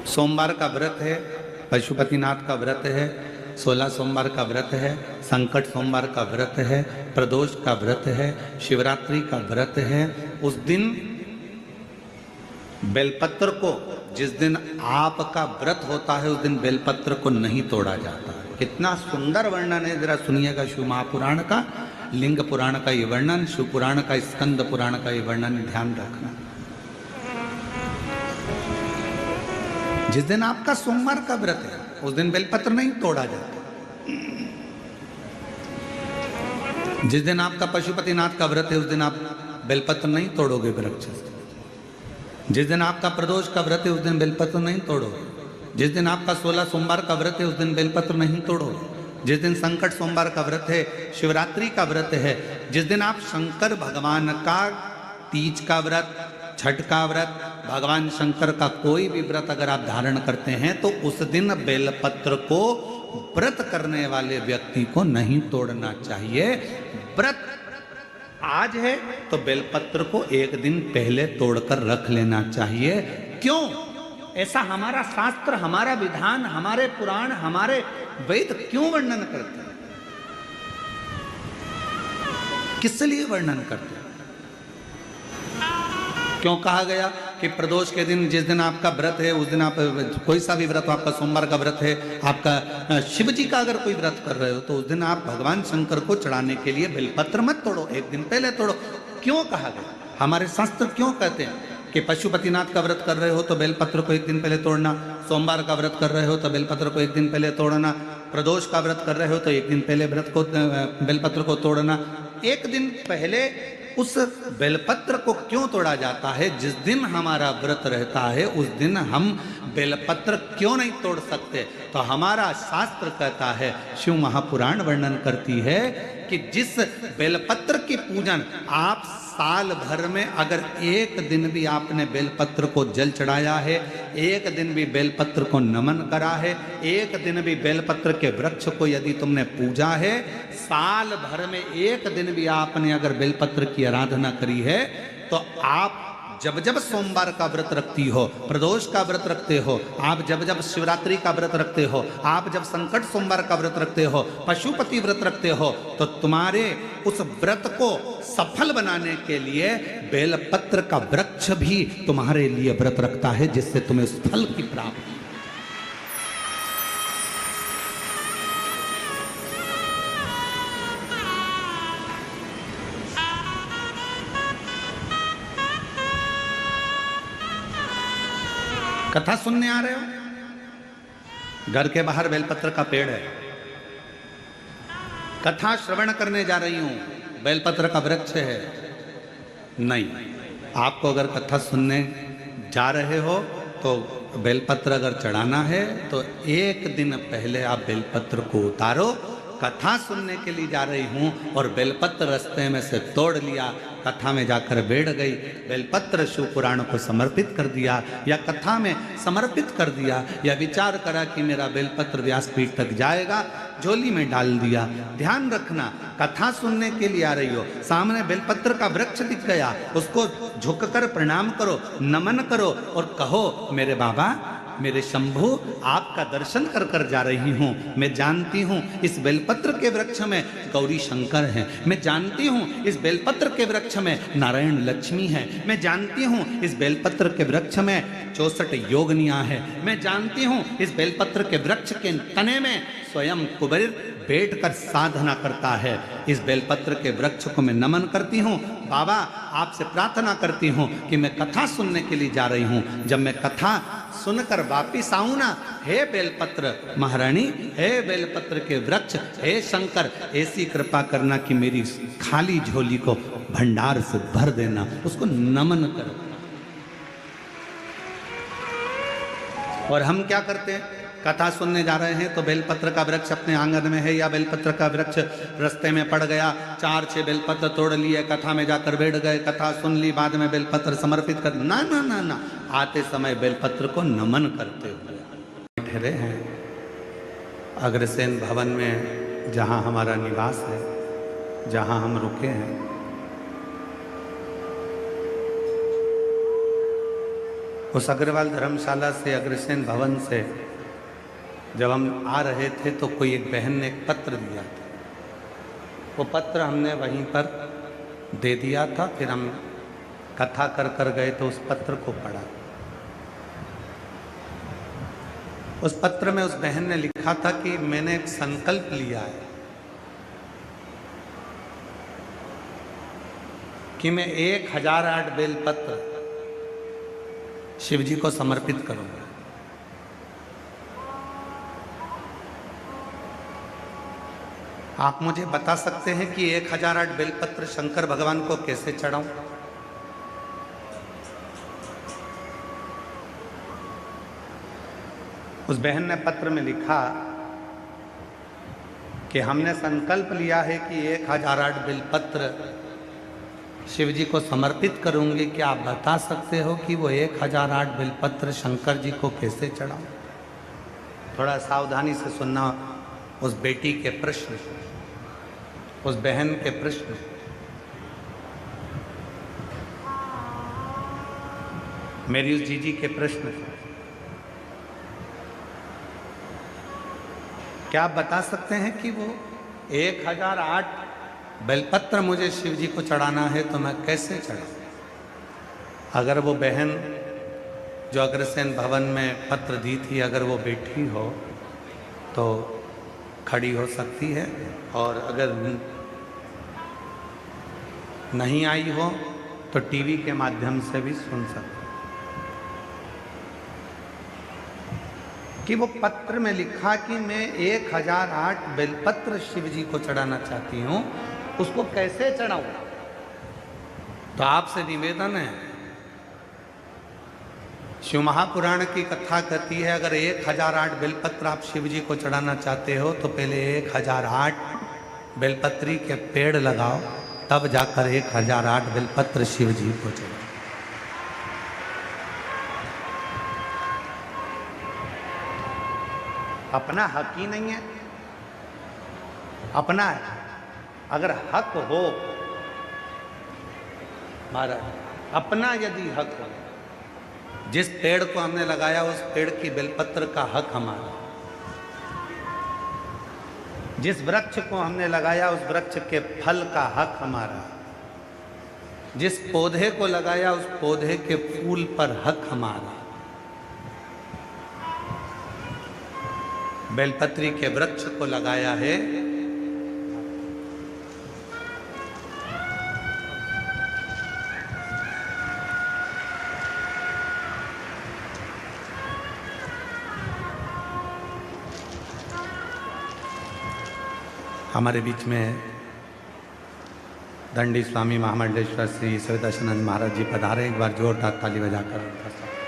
सोमवार का व्रत है, पशुपतिनाथ का व्रत है, 16 सोमवार का व्रत है, संकट सोमवार का व्रत है, प्रदोष का व्रत है, शिवरात्रि का व्रत है। उस दिन बेलपत्र को, जिस दिन आपका व्रत होता है उस दिन बेलपत्र को नहीं तोड़ा जाता है। कितना सुंदर वर्णन है, जरा सुनिएगा शिव महापुराण का, लिंग पुराण का ये वर्णन, शिव पुराण का, स्कंद पुराण का ये वर्णन, ध्यान रखना। जिस दिन आपका सोमवार का व्रत है उस दिन बेलपत्र नहीं तोड़ा जाता। जिस दिन आपका पशुपतिनाथ का व्रत है उस दिन आप बेलपत्र नहीं तोड़ोगे वृक्ष से। जिस दिन आपका प्रदोष का व्रत है उस दिन बेलपत्र नहीं तोड़ोगे। जिस दिन आपका 16 सोमवार का व्रत है उस दिन बेलपत्र नहीं तोड़ोगे। जिस दिन संकट सोमवार का व्रत है, शिवरात्रि का व्रत है, जिस दिन आप शंकर भगवान का तीज का व्रत, छठ का व्रत, भगवान शंकर का कोई भी व्रत अगर आप धारण करते हैं तो उस दिन बेलपत्र को व्रत करने वाले व्यक्ति को नहीं तोड़ना चाहिए। व्रत आज है तो बेलपत्र को एक दिन पहले तोड़कर रख लेना चाहिए। क्यों? ऐसा हमारा शास्त्र, हमारा विधान, हमारे पुराण, हमारे वेद क्यों वर्णन करते हैं? किस लिए वर्णन करते हैं? क्यों कहा गया कि प्रदोष के दिन, जिस दिन आपका व्रत है उस दिन आप कोई सा भी व्रत हो, आपका सोमवार का व्रत है, आपका शिव जी का अगर कोई व्रत कर रहे हो तो उस दिन आप भगवान शंकर को चढ़ाने के लिए बेलपत्र मत तोड़ो, एक दिन पहले तोड़ो। क्यों कहा गया? हमारे शास्त्र क्यों कहते हैं कि पशुपतिनाथ का व्रत कर रहे हो तो बेलपत्र को एक दिन पहले तोड़ना, सोमवार का व्रत कर रहे हो तो बेलपत्र को एक दिन पहले तोड़ना, प्रदोष का व्रत कर रहे हो तो एक दिन पहले व्रत को, बेलपत्र को तोड़ना। एक दिन पहले उस बेलपत्र को क्यों तोड़ा जाता है? जिस दिन हमारा व्रत रहता है उस दिन हम बेलपत्र क्यों नहीं तोड़ सकते? तो हमारा शास्त्र कहता है, शिव महापुराण वर्णन करती है कि जिस बेलपत्र की पूजन आप साल भर में अगर एक दिन भी आपने बेलपत्र को जल चढ़ाया है, एक दिन भी बेलपत्र को नमन करा है, एक दिन भी बेलपत्र के वृक्ष को यदि तुमने पूजा है, साल भर में एक दिन भी आपने अगर बेलपत्र की आराधना करी है, तो आप जब जब सोमवार का व्रत रखती हो, प्रदोष का व्रत रखते हो, आप जब जब शिवरात्रि का व्रत रखते हो, आप जब संकट सोमवार का व्रत रखते हो, पशुपति व्रत रखते हो, तो तुम्हारे उस व्रत को सफल बनाने के लिए बेलपत्र का वृक्ष भी तुम्हारे लिए व्रत रखता है, जिससे तुम्हें उस फल की प्राप्ति। कथा सुनने आ रहे हो? घर के बाहर बेलपत्र का पेड़ है, कथा श्रवण करने जा रही हूं, बेलपत्र का वृक्ष है। नहीं, आपको अगर कथा सुनने जा रहे हो तो बेलपत्र अगर चढ़ाना है तो एक दिन पहले आप बेलपत्र को उतारो। कथा सुनने के लिए जा रही हूं और बेलपत्र रास्ते में से तोड़ लिया, कथा में जाकर बैठ गई, बेलपत्र शिव पुराण को समर्पित कर दिया या कथा में समर्पित कर दिया, या विचार करा कि मेरा बेलपत्र व्यासपीठ तक जाएगा, झोली में डाल दिया। ध्यान रखना, कथा सुनने के लिए आ रही हो, सामने बेलपत्र का वृक्ष दिख गया, उसको झुककर प्रणाम करो, नमन करो और कहो, मेरे बाबा, मेरे शंभु, आपका दर्शन कर कर जा रही हूँ। मैं जानती हूँ इस बेलपत्र के वृक्ष में गौरी शंकर हैं, मैं जानती हूँ इस बेलपत्र के वृक्ष में नारायण लक्ष्मी है, मैं जानती हूँ इस बेलपत्र के वृक्ष में 64 योगनियाँ हैं, मैं जानती हूँ इस बेलपत्र के वृक्ष के तने में स्वयं कुबेर बैठकर साधना करता है। इस बेलपत्र के वृक्ष को मैं नमन करती हूँ। बाबा, आपसे प्रार्थना करती हूँ कि मैं कथा सुनने के लिए जा रही हूँ, जब मैं कथा सुनकर वापिस आऊं ना, हे बेलपत्र महारानी, हे बेलपत्र के वृक्ष, हे शंकर, ऐसी कृपा करना कि मेरी खाली झोली को भंडार से भर देना, उसको नमन करो। और हम क्या करते हैं? कथा सुनने जा रहे हैं तो बेलपत्र का वृक्ष अपने आंगन में है या बेलपत्र का वृक्ष रास्ते में पड़ गया, 4-6 बेलपत्र तोड़ लिए, कथा में जाकर बैठ गए, कथा सुन ली, बाद में बेलपत्र समर्पित कर, ना ना ना ना, आते समय बेलपत्र को नमन करते हुए ठहरे हैं अग्रसेन भवन में, जहाँ हमारा निवास है, जहाँ हम रुके हैं। उस अग्रवाल धर्मशाला से, अग्रसेन भवन से जब हम आ रहे थे तो कोई एक बहन ने एक पत्र दिया था। वो पत्र हमने वहीं पर दे दिया था। फिर हम कथा कर कर गए तो उस पत्र को पढ़ा। उस पत्र में उस बहन ने लिखा था कि मैंने एक संकल्प लिया है कि मैं 1008 बेलपत्र शिव जी को समर्पित करूंगा। आप मुझे बता सकते हैं कि 1008 बेलपत्र शंकर भगवान को कैसे चढ़ाऊं? उस बहन ने पत्र में लिखा कि हमने संकल्प लिया है कि 1008 बेलपत्र शिव जी को समर्पित करूंगी। क्या आप बता सकते हो कि वो 1008 बेलपत्र शंकर जी को कैसे चढ़ाऊं? थोड़ा सावधानी से सुनना उस बेटी के प्रश्न, उस बहन के प्रश्न। मेरी उस जीजी के प्रश्न। क्या आप बता सकते हैं कि वो 1008 बेलपत्र मुझे शिव जी को चढ़ाना है तो मैं कैसे चढ़ाऊं? अगर वो बहन जो अग्रसेन भवन में पत्र दी थी, अगर वो बैठी हो तो खड़ी हो सकती है, और अगर नहीं आई हो तो टीवी के माध्यम से भी सुन सकती है। कि वो पत्र में लिखा कि मैं 1008 बेलपत्र शिव जी को चढ़ाना चाहती हूं, उसको कैसे चढ़ाऊं? तो आपसे निवेदन है, शिव महापुराण की कथा कहती है अगर 1008 बेलपत्र आप शिव जी को चढ़ाना चाहते हो तो पहले 1008 बेलपत्री के पेड़ लगाओ, तब जाकर 1008 बेलपत्र शिव जी को चढ़ाओ। अपना हक ही नहीं है, अपना है। अगर हक हो महाराज, अपना यदि हक हो, जिस पेड़ को हमने लगाया उस पेड़ की बेलपत्र का हक हमारा, जिस वृक्ष को हमने लगाया उस वृक्ष के फल का हक हमारा, जिस पौधे को लगाया उस पौधे के फूल पर हक हमारा। बेलपत्री के वृक्ष को लगाया है, हमारे बीच में दंडी स्वामी महामंडलेश्वर श्री सवितानंद महाराज जी पधारे। एक बार जोरदार ताली बजाकर उनका स्वागत।